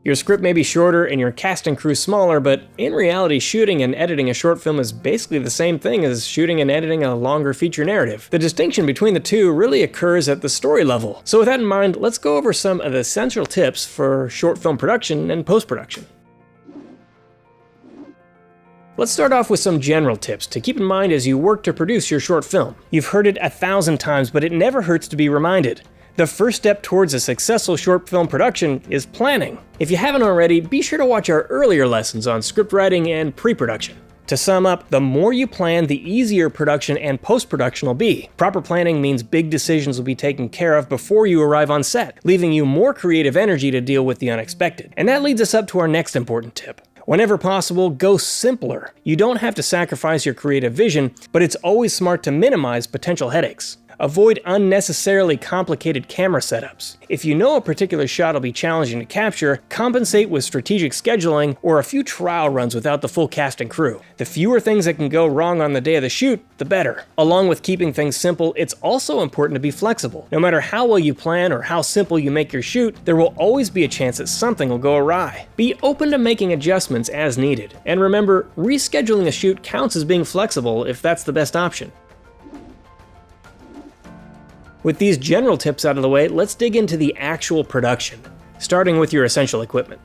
Your script may be shorter and your cast and crew smaller, but in reality, shooting and editing a short film is basically the same thing as shooting and editing a longer feature narrative. The distinction between the two really occurs at the story level. So with that in mind, let's go over some of the essential tips for short film production and post-production. Let's start off with some general tips to keep in mind as you work to produce your short film. You've heard it 1,000 times, but it never hurts to be reminded. The first step towards a successful short film production is planning. If you haven't already, be sure to watch our earlier lessons on script writing and pre-production. To sum up, the more you plan, the easier production and post-production will be. Proper planning means big decisions will be taken care of before you arrive on set, leaving you more creative energy to deal with the unexpected. And that leads us up to our next important tip. Whenever possible, go simpler. You don't have to sacrifice your creative vision, but it's always smart to minimize potential headaches. Avoid unnecessarily complicated camera setups. If you know a particular shot will be challenging to capture, compensate with strategic scheduling or a few trial runs without the full cast and crew. The fewer things that can go wrong on the day of the shoot, the better. Along with keeping things simple, it's also important to be flexible. No matter how well you plan or how simple you make your shoot, there will always be a chance that something will go awry. Be open to making adjustments as needed. And remember, rescheduling a shoot counts as being flexible if that's the best option. With these general tips out of the way, let's dig into the actual production, starting with your essential equipment.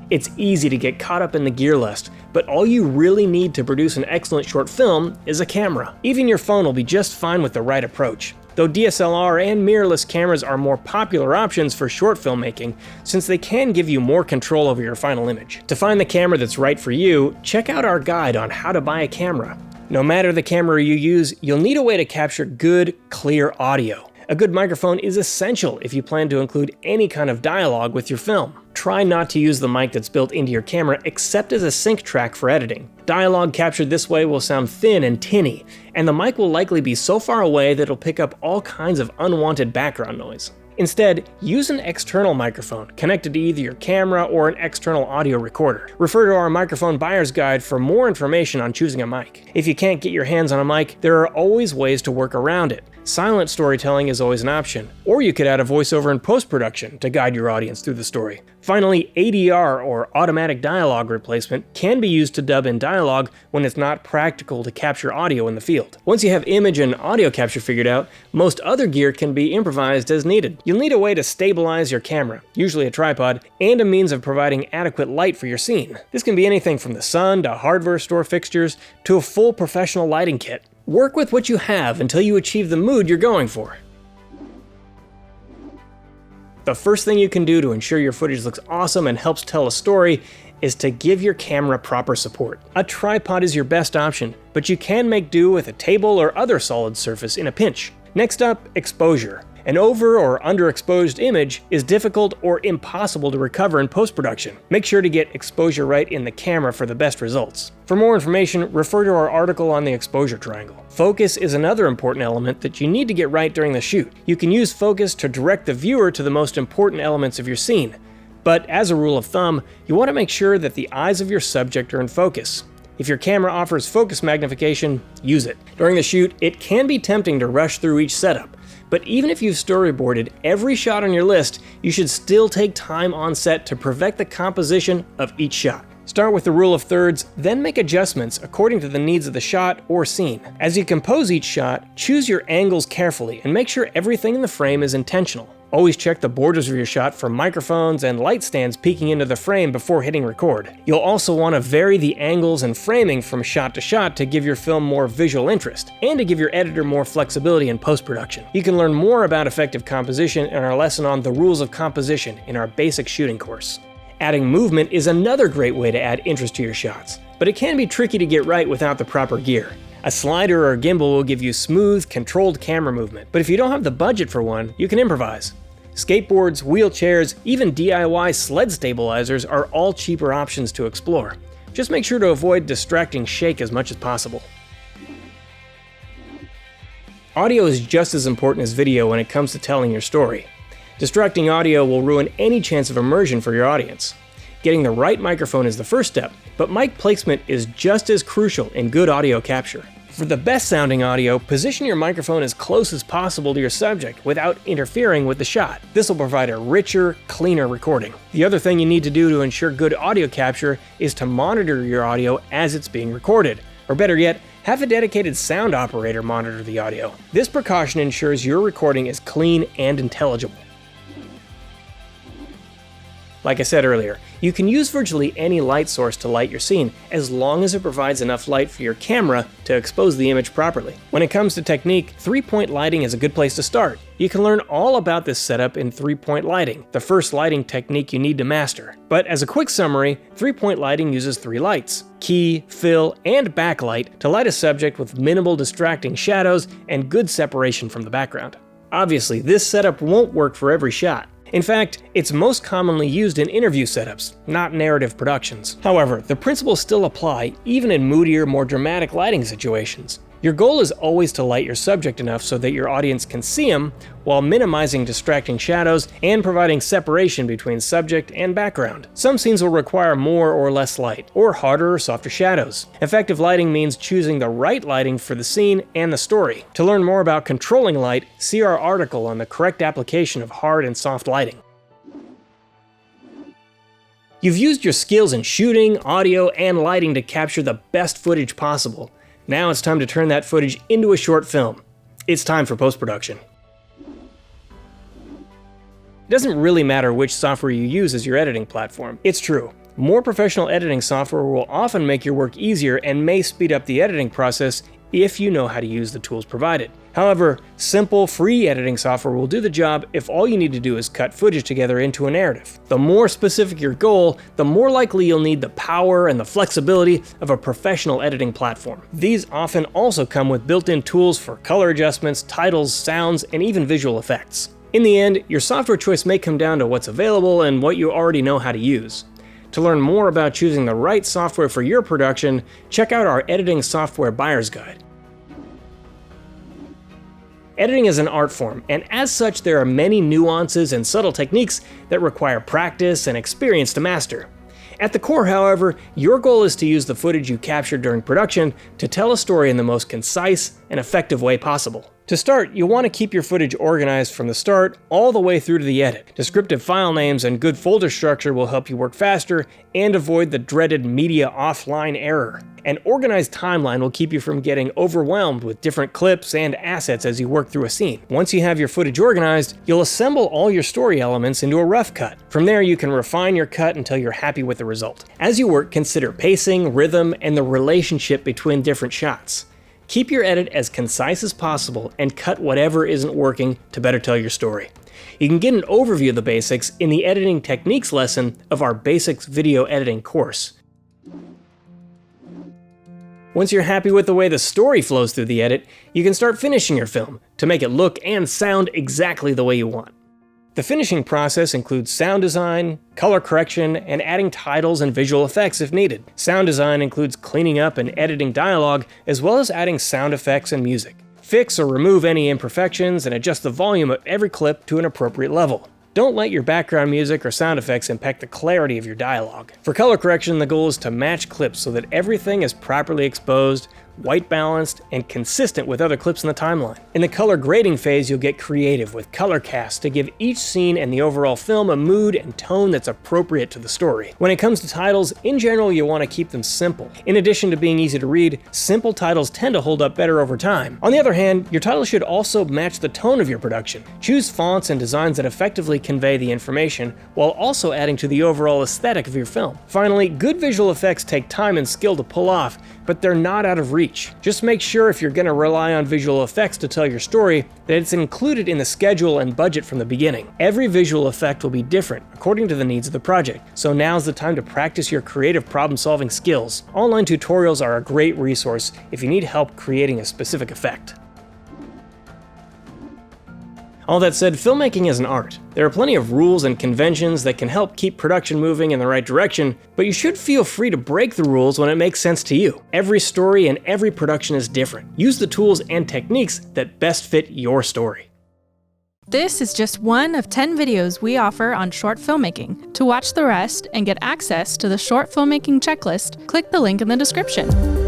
It's easy to get caught up in the gear list, but all you really need to produce an excellent short film is a camera. Even your phone will be just fine with the right approach, though DSLR and mirrorless cameras are more popular options for short filmmaking since they can give you more control over your final image. To find the camera that's right for you, check out our guide on how to buy a camera. No matter the camera you use, you'll need a way to capture good, clear audio. A good microphone is essential if you plan to include any kind of dialogue with your film. Try not to use the mic that's built into your camera except as a sync track for editing. Dialogue captured this way will sound thin and tinny, and the mic will likely be so far away that it'll pick up all kinds of unwanted background noise. Instead, use an external microphone connected to either your camera or an external audio recorder. Refer to our microphone buyer's guide for more information on choosing a mic. If you can't get your hands on a mic, there are always ways to work around it. Silent storytelling is always an option, or you could add a voiceover in post-production to guide your audience through the story. Finally, ADR, or automatic dialogue replacement, can be used to dub in dialogue when it's not practical to capture audio in the field. Once you have image and audio capture figured out, most other gear can be improvised as needed. You'll need a way to stabilize your camera, usually a tripod, and a means of providing adequate light for your scene. This can be anything from the sun to hardware store fixtures to a full professional lighting kit. Work with what you have until you achieve the mood you're going for. The first thing you can do to ensure your footage looks awesome and helps tell a story is to give your camera proper support. A tripod is your best option, but you can make do with a table or other solid surface in a pinch. Next up, exposure. An over or underexposed image is difficult or impossible to recover in post-production. Make sure to get exposure right in the camera for the best results. For more information, refer to our article on the exposure triangle. Focus is another important element that you need to get right during the shoot. You can use focus to direct the viewer to the most important elements of your scene. But as a rule of thumb, you want to make sure that the eyes of your subject are in focus. If your camera offers focus magnification, use it. During the shoot, it can be tempting to rush through each setup. But even if you've storyboarded every shot on your list, you should still take time on set to perfect the composition of each shot. Start with the rule of thirds, then make adjustments according to the needs of the shot or scene. As you compose each shot, choose your angles carefully and make sure everything in the frame is intentional. Always check the borders of your shot for microphones and light stands peeking into the frame before hitting record. You'll also want to vary the angles and framing from shot to shot to give your film more visual interest, and to give your editor more flexibility in post-production. You can learn more about effective composition in our lesson on the rules of composition in our basic shooting course. Adding movement is another great way to add interest to your shots, but it can be tricky to get right without the proper gear. A slider or a gimbal will give you smooth, controlled camera movement, but if you don't have the budget for one, you can improvise. Skateboards, wheelchairs, even DIY sled stabilizers are all cheaper options to explore. Just make sure to avoid distracting shake as much as possible. Audio is just as important as video when it comes to telling your story. Distracting audio will ruin any chance of immersion for your audience. Getting the right microphone is the first step, but mic placement is just as crucial in good audio capture. For the best sounding audio, position your microphone as close as possible to your subject without interfering with the shot. This will provide a richer, cleaner recording. The other thing you need to do to ensure good audio capture is to monitor your audio as it's being recorded. Or better yet, have a dedicated sound operator monitor the audio. This precaution ensures your recording is clean and intelligible. Like I said earlier, you can use virtually any light source to light your scene, as long as it provides enough light for your camera to expose the image properly. When it comes to technique, 3-point lighting is a good place to start. You can learn all about this setup in 3-point lighting, the first lighting technique you need to master. But as a quick summary, 3-point lighting uses 3 lights: key, fill, and backlight to light a subject with minimal distracting shadows and good separation from the background. Obviously, this setup won't work for every shot. In fact, it's most commonly used in interview setups, not narrative productions. However, the principles still apply even in moodier, more dramatic lighting situations. Your goal is always to light your subject enough so that your audience can see him, while minimizing distracting shadows and providing separation between subject and background. Some scenes will require more or less light, or harder or softer shadows. Effective lighting means choosing the right lighting for the scene and the story. To learn more about controlling light, see our article on the correct application of hard and soft lighting. You've used your skills in shooting, audio, and lighting to capture the best footage possible. Now it's time to turn that footage into a short film. It's time for post-production. It doesn't really matter which software you use as your editing platform. It's true. More professional editing software will often make your work easier and may speed up the editing process if you know how to use the tools provided. However, simple, free editing software will do the job if all you need to do is cut footage together into a narrative. The more specific your goal, the more likely you'll need the power and the flexibility of a professional editing platform. These often also come with built-in tools for color adjustments, titles, sounds, and even visual effects. In the end, your software choice may come down to what's available and what you already know how to use. To learn more about choosing the right software for your production, check out our Editing Software Buyer's Guide. Editing is an art form, and as such there are many nuances and subtle techniques that require practice and experience to master. At the core, however, your goal is to use the footage you captured during production to tell a story in the most concise and effective way possible. To start, you'll want to keep your footage organized from the start all the way through to the edit. Descriptive file names and good folder structure will help you work faster and avoid the dreaded media offline error. An organized timeline will keep you from getting overwhelmed with different clips and assets as you work through a scene. Once you have your footage organized, you'll assemble all your story elements into a rough cut. From there, you can refine your cut until you're happy with the result. As you work, consider pacing, rhythm, and the relationship between different shots. Keep your edit as concise as possible and cut whatever isn't working to better tell your story. You can get an overview of the basics in the editing techniques lesson of our Basics Video Editing course. Once you're happy with the way the story flows through the edit, you can start finishing your film to make it look and sound exactly the way you want. The finishing process includes sound design, color correction, and adding titles and visual effects if needed. Sound design includes cleaning up and editing dialogue, as well as adding sound effects and music. Fix or remove any imperfections and adjust the volume of every clip to an appropriate level. Don't let your background music or sound effects impact the clarity of your dialogue. For color correction, the goal is to match clips so that everything is properly exposed, white balanced, and consistent with other clips in the timeline. In the color grading phase, you'll get creative with color casts to give each scene and the overall film a mood and tone that's appropriate to the story. When it comes to titles, in general, you'll want to keep them simple. In addition to being easy to read, simple titles tend to hold up better over time. On the other hand, your title should also match the tone of your production. Choose fonts and designs that effectively convey the information, while also adding to the overall aesthetic of your film. Finally, good visual effects take time and skill to pull off, but they're not out of reach. Just make sure if you're going to rely on visual effects to tell your story, that it's included in the schedule and budget from the beginning. Every visual effect will be different according to the needs of the project, so now's the time to practice your creative problem-solving skills. Online tutorials are a great resource if you need help creating a specific effect. All that said, filmmaking is an art. There are plenty of rules and conventions that can help keep production moving in the right direction, but you should feel free to break the rules when it makes sense to you. Every story and every production is different. Use the tools and techniques that best fit your story. This is just one of 10 videos we offer on short filmmaking. To watch the rest and get access to the short filmmaking checklist, click the link in the description.